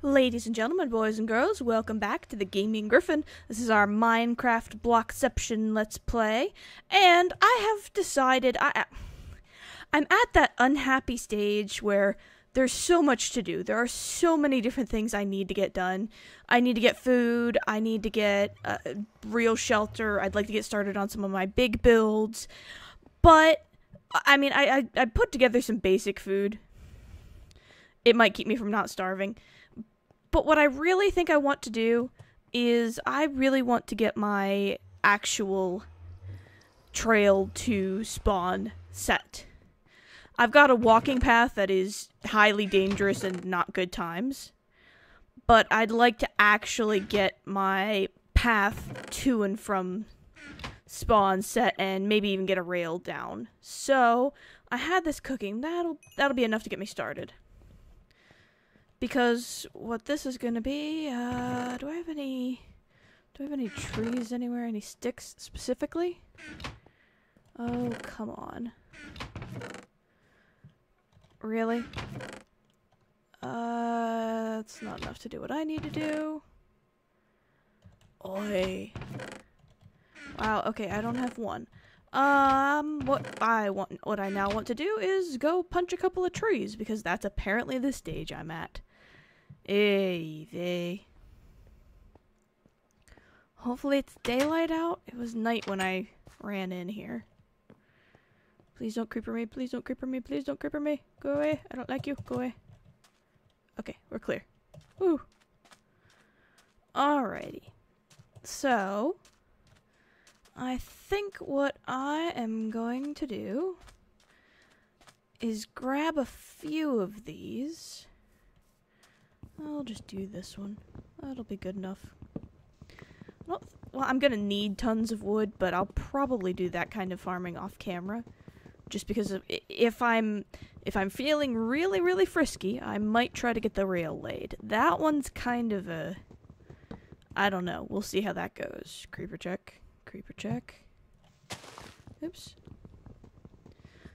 Ladies and gentlemen, boys and girls, welcome back to the Gaming Gryphon. This is our Minecraft Blockception Let's Play, and I have decided I'm at that unhappy stage where there's so much to do. There are so many different things I need to get done. I need to get food, I need to get real shelter, I'd like to get started on some of my big builds, but, I mean, I put together some basic food. It might keep me from not starving. But what I really think I want to do is I really want to get my actual trail to spawn set. I've got a walking path that is highly dangerous and not good times, but I'd like to actually get my path to and from spawn set and maybe even get a rail down. So I had this cooking. That'll be enough to get me started. Because what this is gonna be, do I have any trees anywhere? Any sticks specifically? Oh, come on. Really? That's not enough to do what I need to do. Oi. Wow, okay, I don't have one. What I now want to do is go punch a couple of trees, because that's apparently the stage I'm at. Hopefully it's daylight out. It was night when I ran in here. Please don't creeper me, please don't creeper me, please don't creeper me. Go away, I don't like you, go away. Okay, we're clear. Woo. Alrighty. So, I think what I am going to do is grab a few of these. I'll just do this one. That'll be good enough. Well, I'm gonna need tons of wood, but I'll probably do that kind of farming off camera. Just because if I'm feeling really, really frisky, I might try to get the rail laid. That one's kind of a... I don't know. We'll see how that goes. Creeper check. Creeper check. Oops.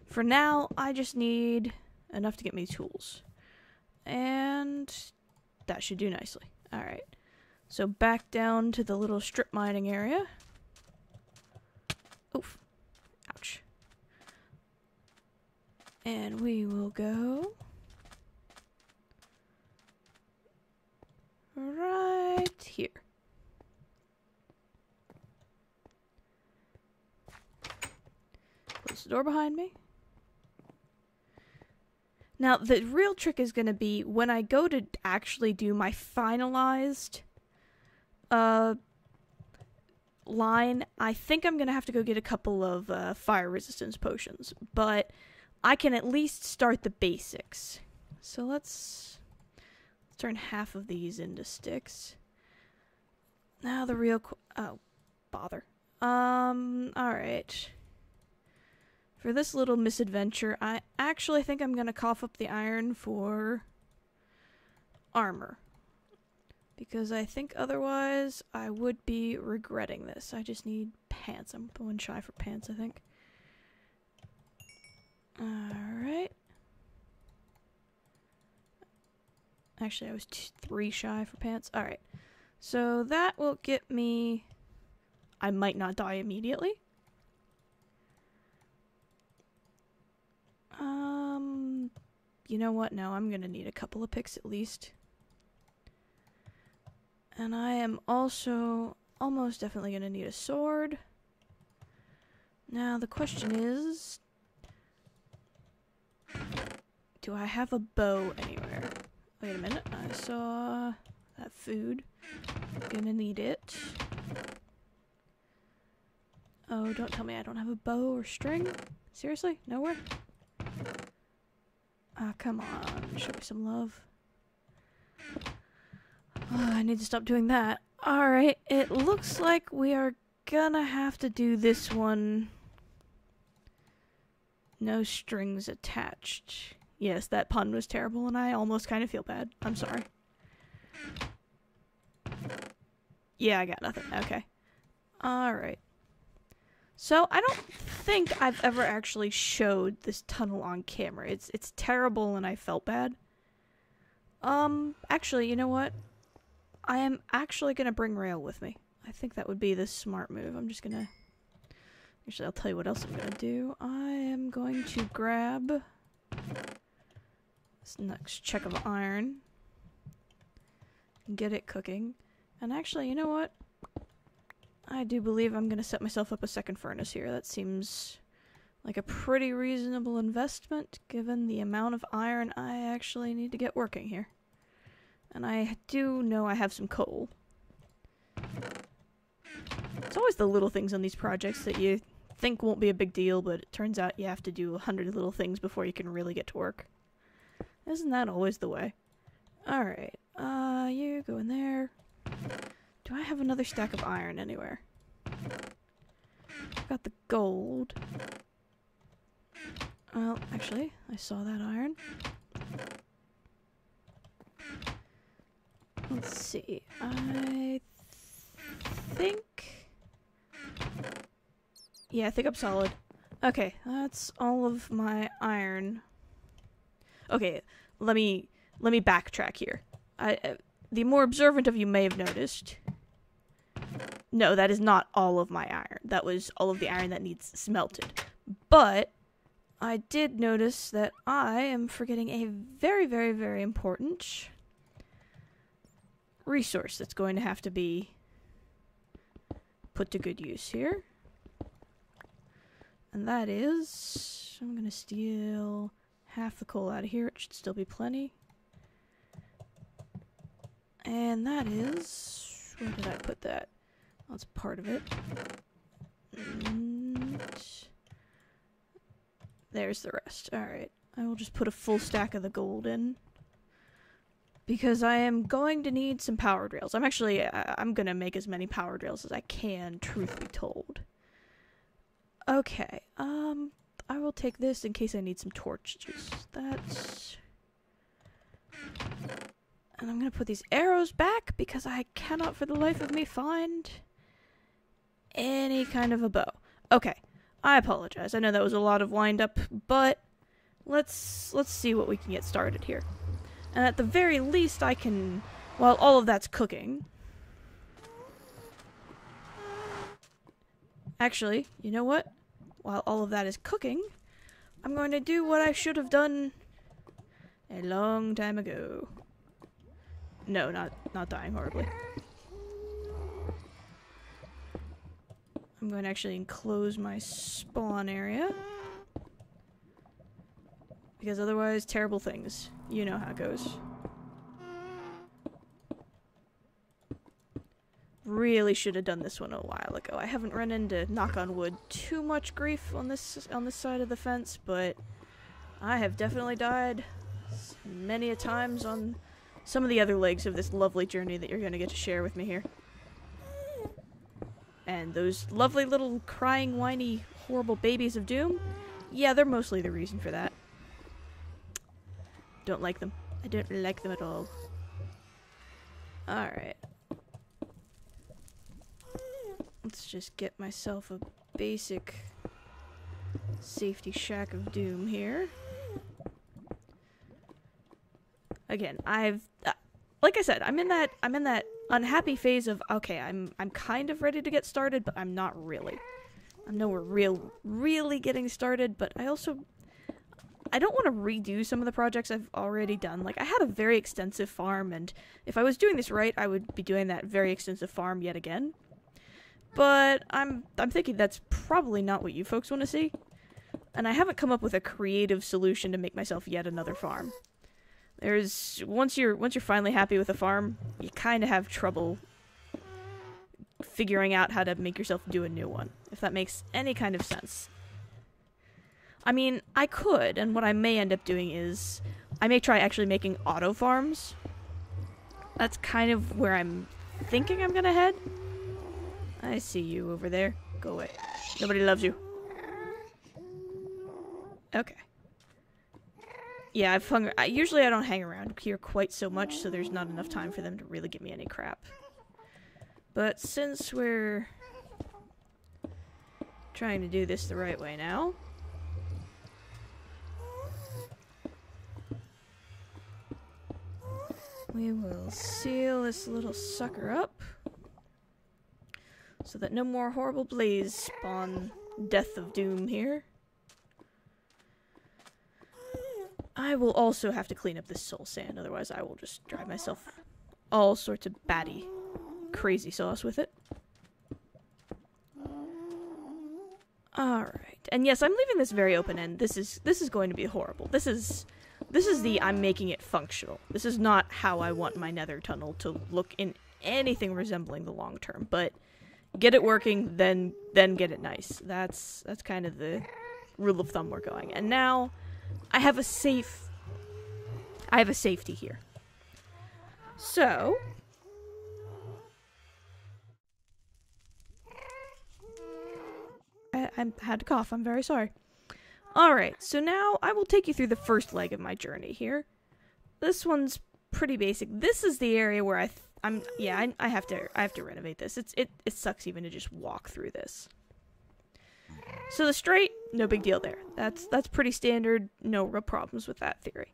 For now, I just need enough to get me tools. And that should do nicely. Alright. So back down to the little strip mining area. Oof. Ouch. And we will go right here. Close the door behind me. Now, the real trick is going to be when I go to actually do my finalized line, I think I'm going to have to go get a couple of fire resistance potions, but I can at least start the basics. So let's turn half of these into sticks. Now the real oh, bother. Alright. For this little misadventure, I actually think I'm going to cough up the iron for armor. Because I think otherwise I would be regretting this. I just need pants. I'm one shy for pants, I think. Alright. Actually, I was 3 shy for pants. Alright. So that will get me... I might not die immediately. You know what? No, I'm gonna need a couple of picks at least. And I am also almost definitely gonna need a sword. Now the question is, do I have a bow anywhere? Wait a minute, I saw that food. Gonna need it. Oh, don't tell me I don't have a bow or string. Seriously? Nowhere? Ah, come on. Show me some love. Oh, I need to stop doing that. Alright, it looks like we are gonna have to do this one. No strings attached. Yes, that pun was terrible, and I almost kind of feel bad. I'm sorry. Yeah, I got nothing. Okay. Alright. So, I don't think I've ever actually showed this tunnel on camera. It's terrible and I felt bad. Actually, you know what? I am actually gonna bring rail with me. I think that would be the smart move. I'm just gonna... Actually, I'll tell you what else I'm gonna do. I am going to grab this next check of iron. Get it cooking. And actually, you know what? I do believe I'm gonna set myself up a second furnace here. That seems like a pretty reasonable investment, given the amount of iron I actually need to get working here. And I do know I have some coal. It's always the little things on these projects that you think won't be a big deal, but it turns out you have to do 100 little things before you can really get to work. Isn't that always the way? Alright, you go in there. Do I have another stack of iron anywhere? I've got the gold. Well, actually, I saw that iron. Let's see. I think... Yeah, I think I'm solid. Okay, that's all of my iron. Okay, let me backtrack here. The more observant of you may have noticed. No, that is not all of my iron. That was all of the iron that needs smelted. But I did notice that I am forgetting a very, very, very important resource that's going to have to be put to good use here. And that is... I'm going to steal half the coal out of here. It should still be plenty. And that is... Where did I put that? Well, that's part of it. And there's the rest. Alright. I will just put a full stack of the gold in. Because I am going to need some powered rails. I'm going to make as many powered rails as I can, truth be told. Okay, I will take this in case I need some torches. That's... And I'm gonna put these arrows back because I cannot for the life of me find any kind of a bow. Okay, I apologize. I know that was a lot of wind up, but let's see what we can get started here. And at the very least I can, while all of that's cooking... Actually, you know what? While all of that is cooking, I'm going to do what I should have done a long time ago. No, not dying horribly. I'm going to actually enclose my spawn area. Because otherwise, terrible things. You know how it goes. Really should have done this one a while ago. I haven't run into, knock on wood, too much grief on this side of the fence, but I have definitely died many a times on some of the other legs of this lovely journey that you're going to get to share with me here. And those lovely little crying, whiny, horrible babies of doom, yeah, they're mostly the reason for that. Don't like them. I don't like them at all. Alright. Let's just get myself a basic safety shack of doom here. Again, like I said, I'm in that unhappy phase of, okay, I'm kind of ready to get started, but I'm not really. I know we're really getting started, but I don't want to redo some of the projects I've already done. Like, I had a very extensive farm, and if I was doing this right, I would be doing that very extensive farm yet again. But I'm thinking that's probably not what you folks want to see. And I haven't come up with a creative solution to make myself yet another farm. Once you're finally happy with a farm, you kind of have trouble figuring out how to make yourself do a new one, if that makes any kind of sense. I mean, I could, and what I may end up doing is I may try actually making auto farms. That's kind of where I'm thinking I'm gonna head. I see you over there. Go away. Nobody loves you. Okay. Yeah, usually I don't hang around here quite so much, so there's not enough time for them to really give me any crap. But since we're trying to do this the right way now, We will seal this little sucker up so that no more horrible blaze spawn death of doom here. I will also have to clean up this soul sand, otherwise I will just drive myself all sorts of batty crazy sauce with it. Alright. And yes, I'm leaving this very open-end. This is going to be horrible. This is the I'm making it functional. This is not how I want my nether tunnel to look in anything resembling the long term, but get it working, then get it nice. That's kind of the rule of thumb we're going. And now I have a safety here. So I had to cough. I'm very sorry. Alright, so now I will take you through the first leg of my journey here. This one's pretty basic. This is the area where I have to renovate this. It sucks even to just walk through this. So the straight, no big deal there. That's pretty standard. No real problems with that theory.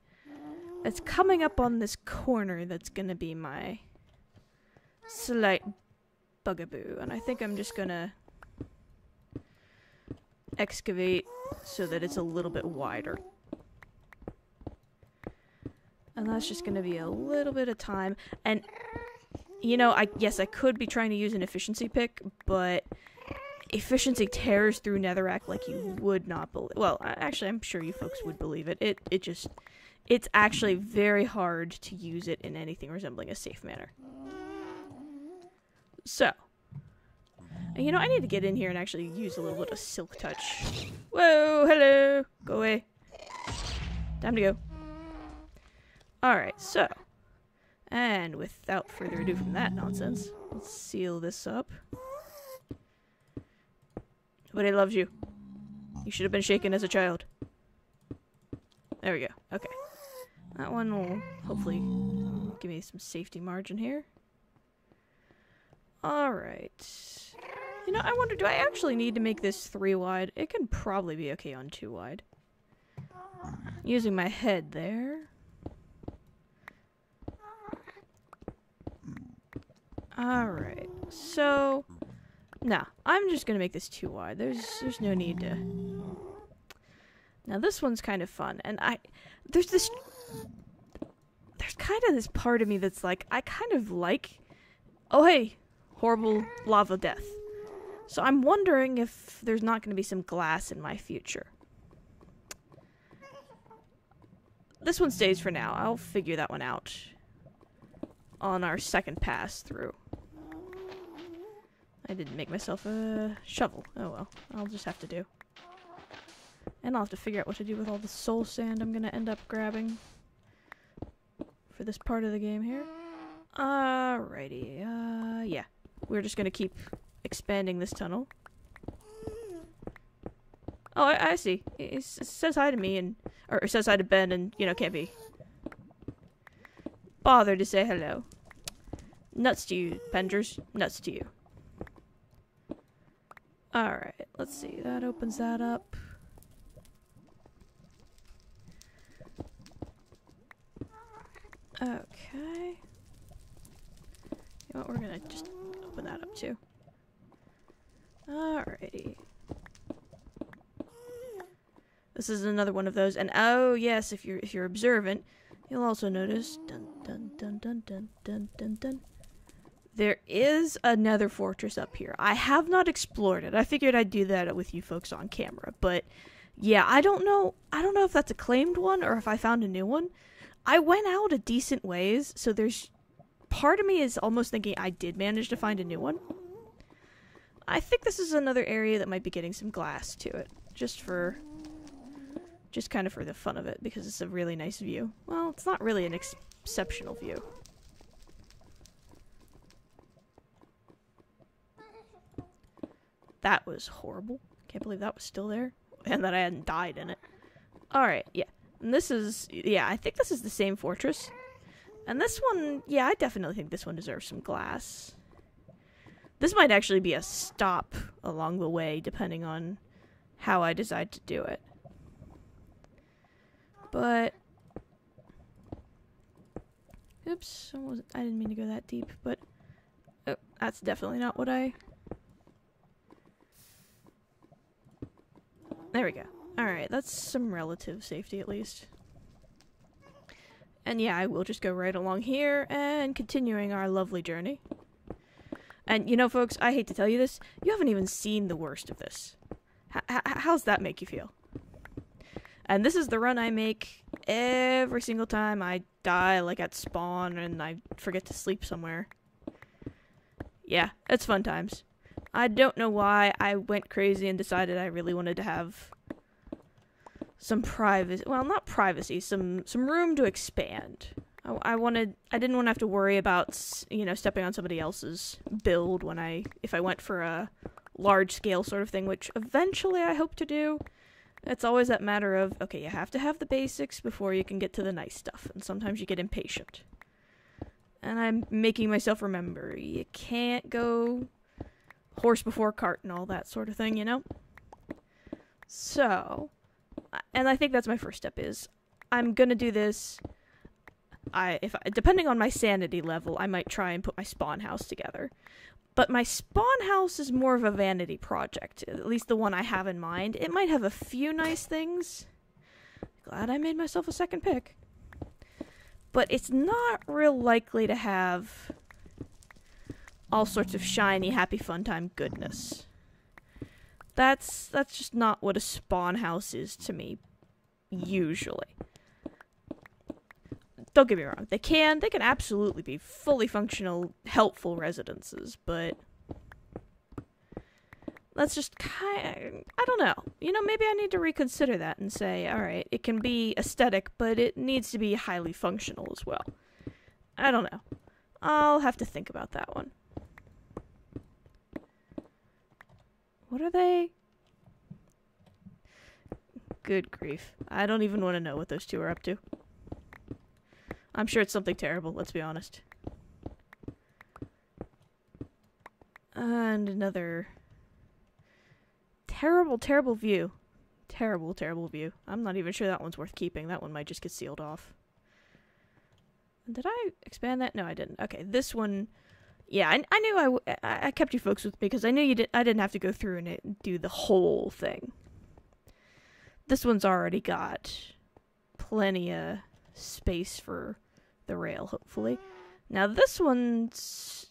It's coming up on this corner that's gonna be my slight bugaboo, and I think I'm just gonna excavate so that it's a little bit wider. And that's just gonna be a little bit of time. And you know, I could be trying to use an efficiency pick, but efficiency tears through netherrack like you would not believe. Well, actually, I'm sure you folks would believe it. It's actually very hard to use it in anything resembling a safe manner. So, you know, I need to get in here and actually use a little bit of silk touch. Whoa, hello, go away. Time to go. Alright, so, and without further ado from that nonsense, let's seal this up. Nobody loves you. You should have been shaken as a child. There we go. Okay. That one will hopefully give me some safety margin here. Alright. You know, I wonder, do I actually need to make this 3 wide? It can probably be okay on 2 wide. Using my head there. Alright. So, nah, I'm just gonna make this 2 wide. There's no need to. Now this one's kind of fun, and there's kind of this part of me that's like, I kind of like, oh hey, horrible lava death. So I'm wondering if there's not going to be some glass in my future. This one stays for now. I'll figure that one out on our second pass through. I didn't make myself a shovel. Oh well, I'll just have to do. And I'll have to figure out what to do with all the soul sand I'm going to end up grabbing for this part of the game here. Alrighty, yeah. We're just going to keep expanding this tunnel. Oh, I see. It says hi to me, or says hi to Ben, and, you know, can't be bothered to say hello. Nuts to you, Penders. Nuts to you. Alright, let's see. That opens that up. Okay. You know what, we're gonna just open that up too. Alrighty. This is another one of those, and oh yes, if you're observant, you'll also notice dun dun dun dun dun dun dun dun. There is another fortress up here. I have not explored it. I figured I'd do that with you folks on camera, but yeah, I don't know if that's a claimed one or if I found a new one. I went out a decent ways, so there's part of me is almost thinking I did manage to find a new one. I think this is another area that might be getting some glass to it, just kind of for the fun of it, because it's a really nice view. Well, it's not really an exceptional view. That was horrible. Can't believe that was still there, and that I hadn't died in it. Alright, yeah. And this is, yeah, I think this is the same fortress. And this one, yeah, I definitely think this one deserves some glass. This might actually be a stop along the way, depending on how I decide to do it. But Oops, I didn't mean to go that deep, but oh, that's definitely not what I... There we go. Alright, that's some relative safety at least. And yeah, I will just go right along here and continuing our lovely journey. And you know, folks, I hate to tell you this, you haven't even seen the worst of this. How's that make you feel? And this is the run I make every single time I die, like at spawn, and I forget to sleep somewhere. Yeah, it's fun times. I don't know why I went crazy and decided I really wanted to have some privacy. Well, not privacy, some room to expand. I didn't want to have to worry about, you know, stepping on somebody else's build if I went for a large scale sort of thing, which eventually I hope to do. It's always that matter of, okay, you have to have the basics before you can get to the nice stuff, and sometimes you get impatient. And I'm making myself remember, you can't go horse before cart and all that sort of thing, you know? So, and I think that's my first step is, I'm gonna do this, depending on my sanity level, I might try and put my spawn house together. But my spawn house is more of a vanity project, at least the one I have in mind. It might have a few nice things. Glad I made myself a second pick. But it's not real likely to have all sorts of shiny, happy, fun time goodness. That's just not what a spawn house is to me, usually. Don't get me wrong, they can absolutely be fully functional, helpful residences, but that's just I don't know. You know, maybe I need to reconsider that and say, alright, it can be aesthetic, but it needs to be highly functional as well. I don't know. I'll have to think about that one. What are they? Good grief. I don't even want to know what those two are up to. I'm sure it's something terrible, let's be honest. And another terrible, terrible view. Terrible, terrible view. I'm not even sure that one's worth keeping. That one might just get sealed off. Did I expand that? No, I didn't. Okay, this one... Yeah, I knew I kept you folks with me because I knew I didn't have to go through and do the whole thing. This one's already got plenty of space for the rail, hopefully. Now this one's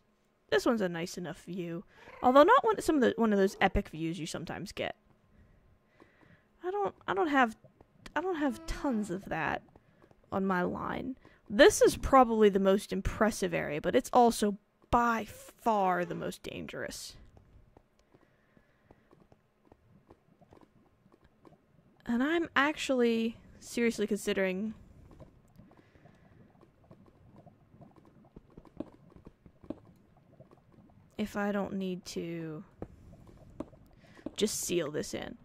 a nice enough view, although not one of those epic views you sometimes get. I don't have tons of that on my line. This is probably the most impressive area, but it's also by far the most dangerous. And I'm actually seriously considering if I don't need to just seal this in.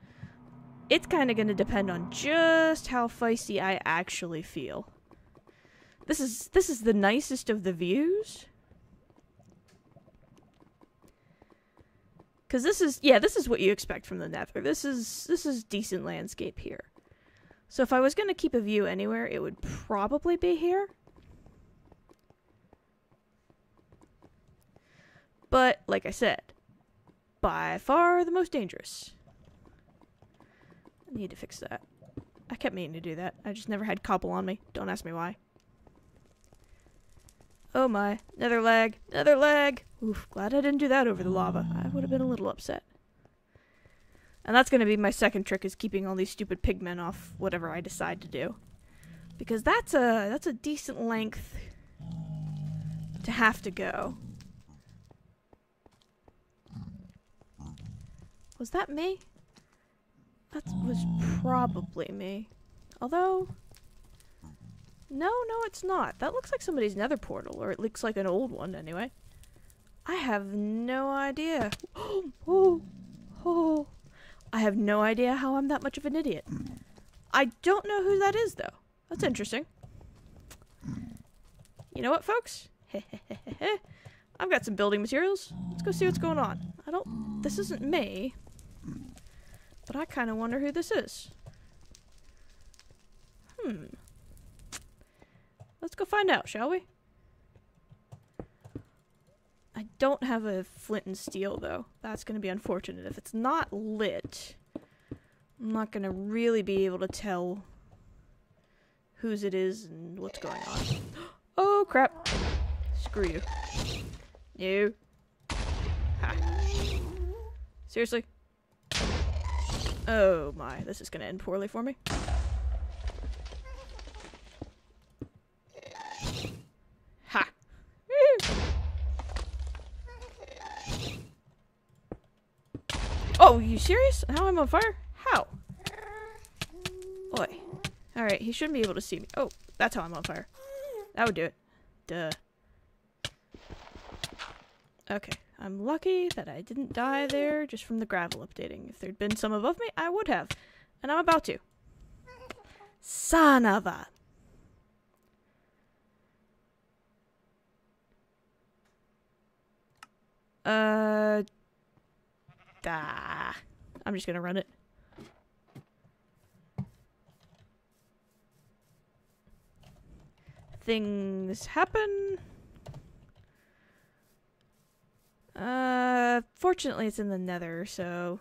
It's kind of going to depend on just how feisty I actually feel. This is the nicest of the views. Because this is what you expect from the Nether. This is decent landscape here. So if I was going to keep a view anywhere, it would probably be here. But, like I said, by far the most dangerous. I need to fix that. I kept meaning to do that. I just never had cobble on me. Don't ask me why. Oh my. Nether lag. Nether lag. Oof, glad I didn't do that over the lava. I would have been a little upset. And that's going to be my second trick, is keeping all these stupid pigmen off whatever I decide to do. Because that's a decent length to have to go. Was that me? That was probably me. Although... No, it's not. That looks like somebody's nether portal, or it looks like an old one anyway. I have no idea. Oh. I have no idea how I'm that much of an idiot. I don't know who that is, though. That's interesting. You know what, folks? I've got some building materials. Let's go see what's going on. This isn't me. But I kind of wonder who this is. Let's go find out, shall we? I don't have a flint and steel, though. That's going to be unfortunate. If it's not lit, I'm not going to really be able to tell whose it is and what's going on. Oh, crap. Screw you. You. Ha. Seriously? Oh my, this is going to end poorly for me. Ha. Oh, you serious? How am I on fire? How? Oi. Alright, he shouldn't be able to see me. Oh, that's how I'm on fire. That would do it. Duh. Okay, I'm lucky that I didn't die there just from the gravel updating. If there'd been some above me, I would have. And I'm about to. Son of a... I'm just gonna run it. Things happen. Fortunately it's in the nether, so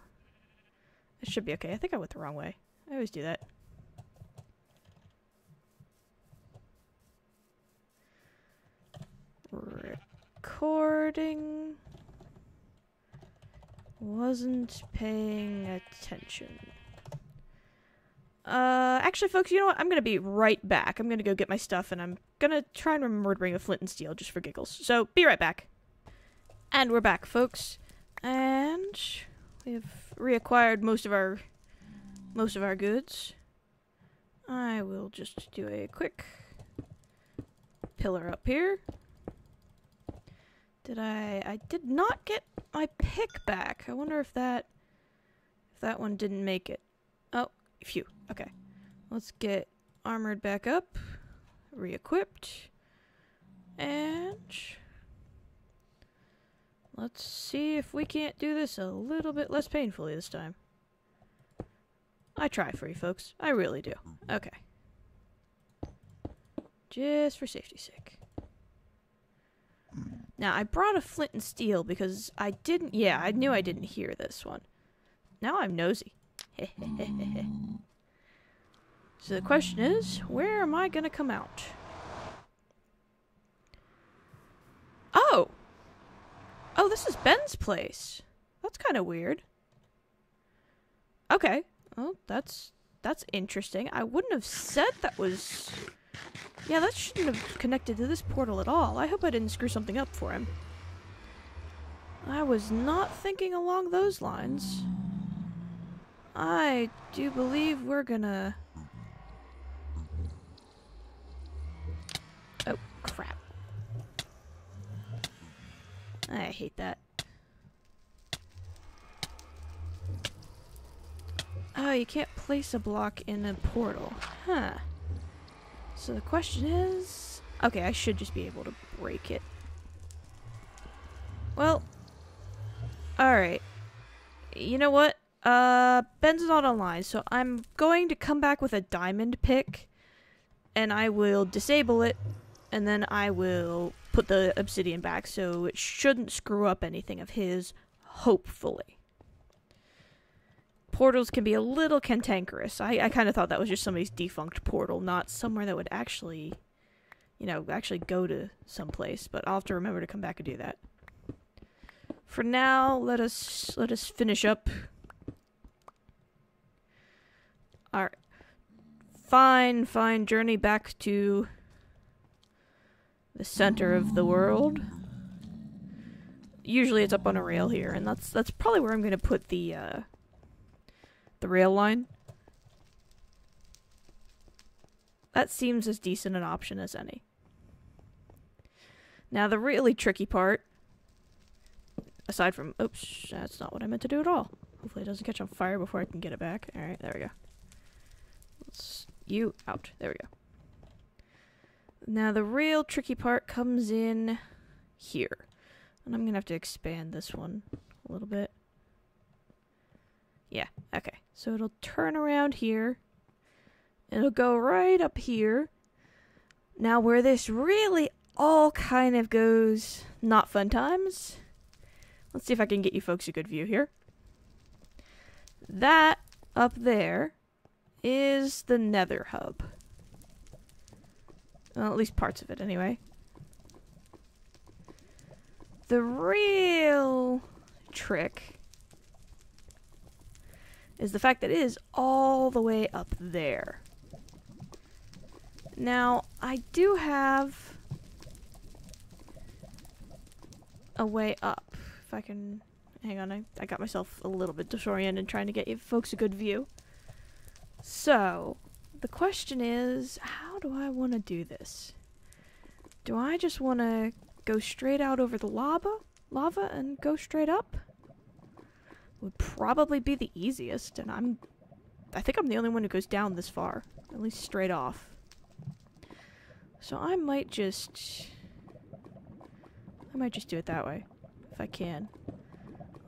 it should be okay. I think I went the wrong way. I always do that. Recording. Wasn't paying attention. Actually, folks, you know what? I'm gonna be right back. I'm gonna go get my stuff, and I'm gonna try and remember to bring a flint and steel just for giggles. So, be right back. And we're back, folks. And we've reacquired most of our goods. I will just do a quick pillar up here. I did not get my pick back. I wonder if that one didn't make it. Oh, phew. Okay. Let's get armored back up, re-equipped, and let's see if we can't do this a little bit less painfully this time. I try for you folks. I really do. Okay. Just for safety's sake. Now, I brought a flint and steel because I knew I didn't hear this one. Now I'm nosy. So the question is, where am I gonna come out? Oh! Oh, this is Ben's place. That's kind of weird. Okay. Well, that's interesting. I wouldn't have said that was... Yeah, that shouldn't have connected to this portal at all. I hope I didn't screw something up for him. I was not thinking along those lines. I do believe we're gonna... Oh, crap. I hate that. Oh, you can't place a block in a portal. Huh. So the question is... Okay, I should just be able to break it. Well... Alright. You know what? Ben's not online, so I'm going to come back with a diamond pick. And I will disable it. And then I will put the obsidian back, so it shouldn't screw up anything of his, hopefully. Portals can be a little cantankerous. I kind of thought that was just somebody's defunct portal, not somewhere that would actually, you know, actually go to someplace. But I'll have to remember to come back and do that. For now, let us finish up. Our fine journey back to the center of the world. Usually it's up on a rail here, and that's probably where I'm going to put the rail line. That seems as decent an option as any. Now the really tricky part, aside from... Oops, that's not what I meant to do at all. Hopefully it doesn't catch on fire before I can get it back. Alright, there we go. Let's... You out. There we go. Now the real tricky part comes in here. And I'm going to have to expand this one a little bit. Yeah, okay. So it'll turn around here. It'll go right up here. Now where this really all kind of goes not fun times. Let's see if I can get you folks a good view here. That up there is the Nether hub. Well, at least parts of it anyway. The real trick is the fact that it is all the way up there. Now, I do have a way up. If I can... Hang on, I got myself a little bit disoriented trying to get you folks a good view. So, the question is, how do I want to do this? Do I just want to go straight out over the lava and go straight up? Would probably be the easiest, and I think I'm the only one who goes down this far, at least straight off. So I might just do it that way, if I can.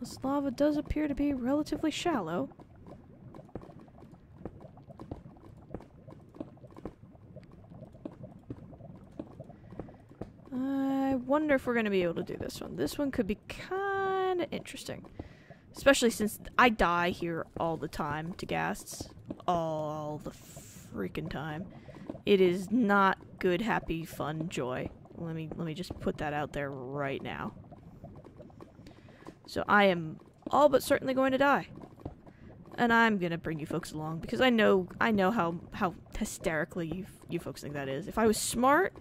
This lava does appear to be relatively shallow. I wonder if we're going to be able to do this one. This one could be kind of interesting. Especially since I die here all the time to ghasts. All the freaking time. It is not good, happy, fun, joy. Let me just put that out there right now. So I am all but certainly going to die. And I'm gonna bring you folks along because I know how hysterically you folks think that is. If I was smart,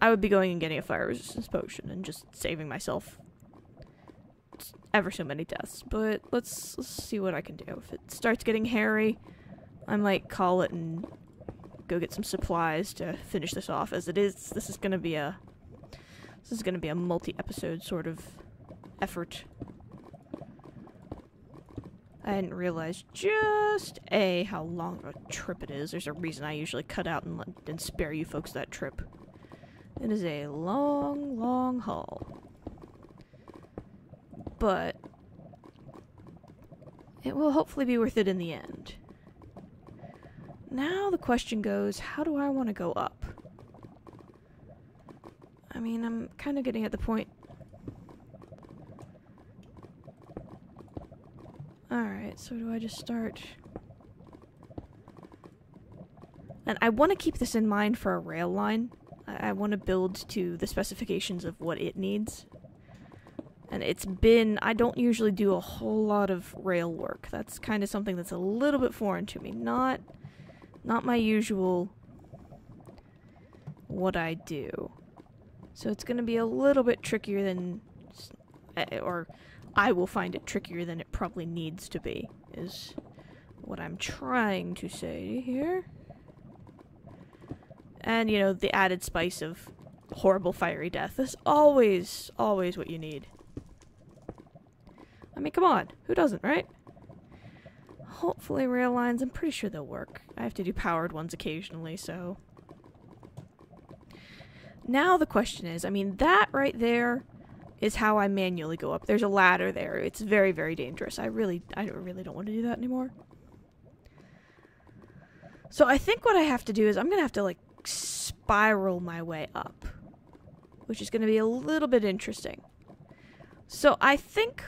I would be going and getting a fire resistance potion and just saving myself ever so many deaths. But let's see what I can do. If it starts getting hairy, I might call it and go get some supplies to finish this off. As it is, this is gonna be a multi-episode sort of effort. I didn't realize just how long of a trip it is. There's a reason I usually cut out and spare you folks that trip. It is a long, long haul. But it will hopefully be worth it in the end. Now the question goes, how do I want to go up? I mean, I'm kind of getting at the point. Alright, so do I just start? And I want to keep this in mind for a rail line. I want to build to the specifications of what it needs. And I don't usually do a whole lot of rail work. That's kind of something that's a little bit foreign to me. Not my usual what I do. So it's going to be a little bit trickier than, or I will find it trickier than it probably needs to be, is what I'm trying to say here. And, you know, the added spice of horrible fiery death is always what you need. I mean, come on. Who doesn't, right? Hopefully rail lines, I'm pretty sure they'll work. I have to do powered ones occasionally, so. Now the question is, I mean, that right there is how I manually go up. There's a ladder there. It's very, very dangerous. I really don't want to do that anymore. So I think what I have to do is I'm going to have to, like, spiral my way up, which is going to be a little bit interesting. So I think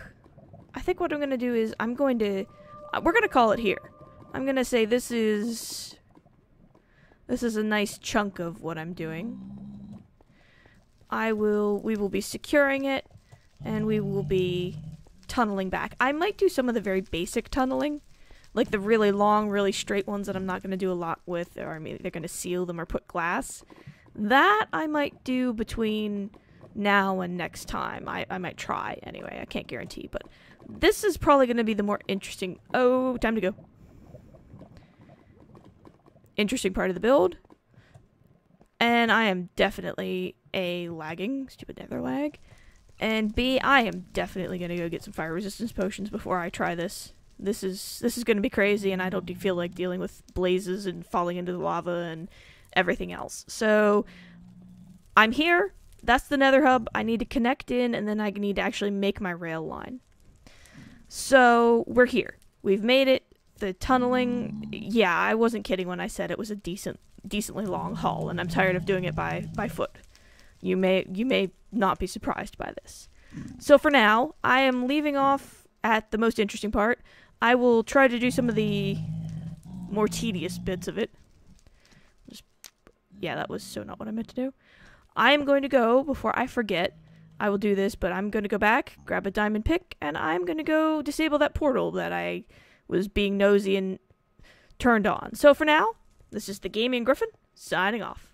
what I'm going to do is we're going to call it here. I'm going to say this is a nice chunk of what I'm doing. We will be securing it, and we will be tunneling back. I might do some of the very basic tunneling, like the really long, really straight ones that I'm not going to do a lot with, or I mean, they're going to seal them or put glass. That I might do between now and next time. I might try anyway. I can't guarantee, but this is probably going to be the more interesting. Oh, time to go. Interesting part of the build. And I am definitely A, lagging, stupid nether lag, and B, I am definitely going to go get some fire resistance potions before I try this. This is going to be crazy, and I don't feel like dealing with blazes and falling into the lava and everything else. So I'm here. That's the nether hub. I need to connect in, and then I need to actually make my rail line. So we're here. We've made it. The tunneling, yeah, I wasn't kidding when I said it was a decently long haul, and I'm tired of doing it by foot. You may not be surprised by this. So for now, I am leaving off at the most interesting part. I will try to do some of the more tedious bits of it. Yeah, that was so not what I meant to do. I am going to go, before I forget, I will do this, but I'm going to go back, grab a diamond pick, and I'm going to go disable that portal that I was being nosy and turned on. So for now, this is the Gaming Gryphon, signing off.